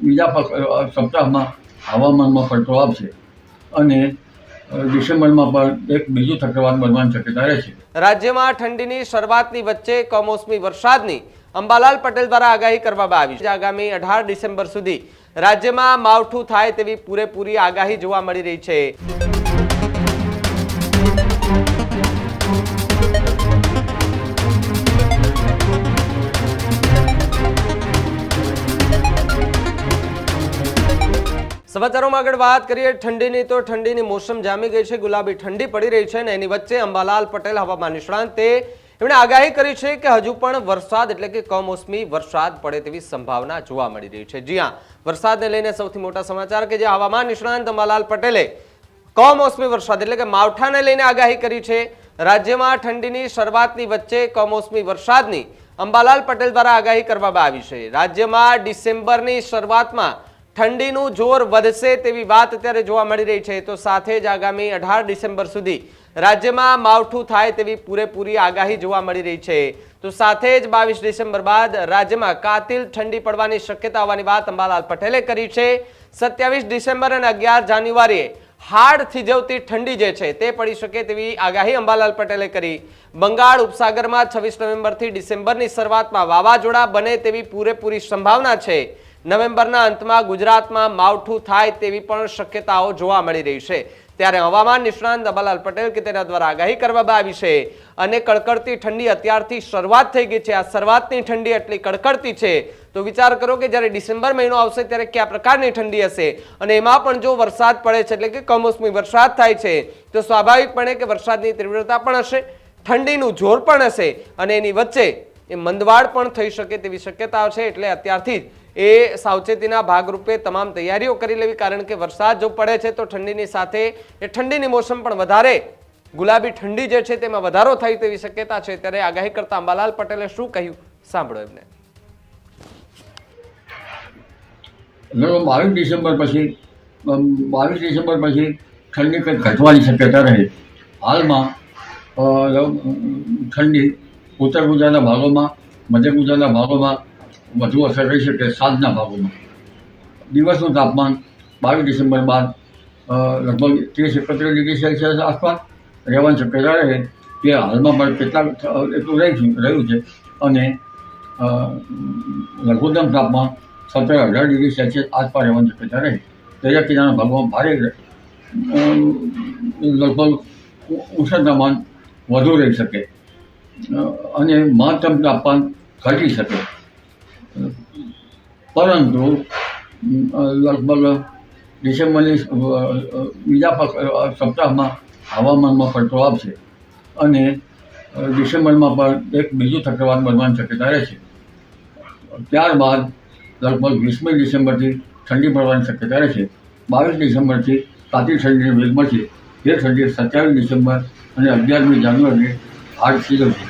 બીજા સપ્તાહમાં હવામાનમાં પલટો આવશે અને ડિસેમ્બરમાં પણ એક બીજું ચક્રવાત બનવાની શક્યતા રહેશે. રાજ્યમાં ઠંડીની શરૂઆતની વચ્ચે કમોસમી વરસાદની અંબાલાલ પટેલ દ્વારા આગાહી કરવામાં આવી છે. આગામી 18 ડિસેમ્બર સુધી રાજ્યમાં માવઠું થાય તેવી પૂરેપૂરી આગાહી જોવા મળી રહી છે. સમાચારોમાં આગળ વાત કરીએ ઠંડીની તો ઠંડીની મોસમ જામી ગઈ છે. ગુલાબી ઠંડી પડી રહી છે અને એની વચ્ચે અંબાલાલ પટેલ હવામાન નિષ્ણાંતે એમણે આગાહી કરી છે કે હજુ પણ વરસાદ એટલે કે કમોસમી વરસાદ પડે તેવી સંભાવના જોવા મળી રહી છે. જી હા, વરસાદને લઈને સૌથી મોટા સમાચાર કે જે હવામાન નિષ્ણાંત અંબાલાલ પટેલે કમોસમી વરસાદ એટલે કે માવઠાને લઈને આગાહી કરી છે. રાજ્યમાં ઠંડીની શરૂઆતની વચ્ચે કમોસમી વરસાદની અંબાલાલ પટેલ દ્વારા આગાહી કરવામાં આવી છે. રાજ્યમાં ડિસેમ્બરની શરૂઆતમાં ઠંડીનું જોર વધશે તેવી વાત અત્યારે જોવા મળી રહી છે. તો સાથે જ આગામી 18 ડિસેમ્બર સુધી રાજ્યમાં માવઠું થાય તેવી પૂરેપૂરી આગાહી જોવા મળી રહી છે. તો સાથે જ 22 ડિસેમ્બર બાદ રાજ્યમાં કાતિલ ઠંડી પડવાની શક્યતા હોવાની વાત અંબાલાલ પટેલે કરી છે. 27 ડિસેમ્બર અને 11 જાન્યુઆરીએ હાડ થીજવતી ઠંડી જે છે તે પડી શકે તેવી આગાહી અંબાલાલ પટેલે કરી. બંગાળ ઉપસાગરમાં 26 નવેમ્બરથી ડિસેમ્બરની શરૂઆતમાં વાવાઝોડા બને તેવી પૂરેપૂરી સંભાવના છે. નવેમ્બરના અંતમાં ગુજરાતમાં માવઠું થાય તેવી પણ શક્યતાઓ જોવા મળી રહી છે. ત્યારે હવામાન નિષ્ણાંત અંબાલાલ પટેલ કે તેના દ્વારા આગાહી કરવામાં આવી છે અને કડકડતી ઠંડી અત્યારથી શરૂઆત થઈ ગઈ છે. આ શરૂઆતની ઠંડી એટલી કડકડતી છે તો વિચાર કરો કે જ્યારે ડિસેમ્બર મહિનો આવશે ત્યારે કયા પ્રકારની ઠંડી હશે અને એમાં પણ જો વરસાદ પડે છે એટલે કે કમોસમી વરસાદ થાય છે તો સ્વાભાવિકપણે કે વરસાદની તીવ્રતા પણ હશે, ઠંડીનું જોર પણ હશે અને એની વચ્ચે એ મંદવાડ પણ થઈ શકે તેવી શક્યતાઓ છે. એટલે અત્યારથી જ એ સાવચેતીના ભાગરૂપે તમામ તૈયારીઓ કરી લેવી, કારણ કે વરસાદ જો પડે છે તો ઠંડીની સાથે એ ઠંડીની મોસમ પણ વધારે ગુલાબી ઠંડી જે છે તેમાં વધારો થાય તેવી શક્યતા છે. ત્યારે આગાહી કરતા અંબાલાલ પટેલે શું કહ્યું સાંભળો એમને. 22 ડિસેમ્બર પછી ઠંડી કંઈક ઘટવાની શક્યતા રહે. હાલમાં ઠંડી ઉત્તર ગુજરાતના ભાગોમાં, મધ્ય ગુજરાતના ભાગોમાં વધુ અસર રહી શકે. સાંજના ભાગોમાં દિવસનું તાપમાન 22 ડિસેમ્બર બાદ લગભગ 30-31 ડિગ્રી સેલ્સિયસ આસપાસ રહેવાની શક્યતા રહે. તે હાલમાં પણ કેટલાક એટલું રહ્યું છે અને લઘુત્તમ તાપમાન 17-18 ડિગ્રી સેલ્સિયસ આસપાસ રહેવાની શક્યતા રહે. દરિયા કિનારાના ભાગોમાં ભારે લગભગ ઉષ્ણ તાપમાન વધુ રહી શકે અને મહત્તમ તાપમાન ઘટી શકે. પરંતુ લગભગ ડિસેમ્બરની બીજા સપ્તાહમાં હવામાનમાં પલટો આવશે અને ડિસેમ્બરમાં પણ એક બીજું ચક્રવાત બનવાની શક્યતા રહેશે. ત્યારબાદ લગભગ 20મી ડિસેમ્બરથી ઠંડી પડવાની શક્યતા રહેશે. 22 ડિસેમ્બરથી કાતિલ ઠંડીનો વેગ મળશે. એ ઠંડી 27 ડિસેમ્બર અને 11મી જાન્યુઆરીએ હાડ થીજવશે.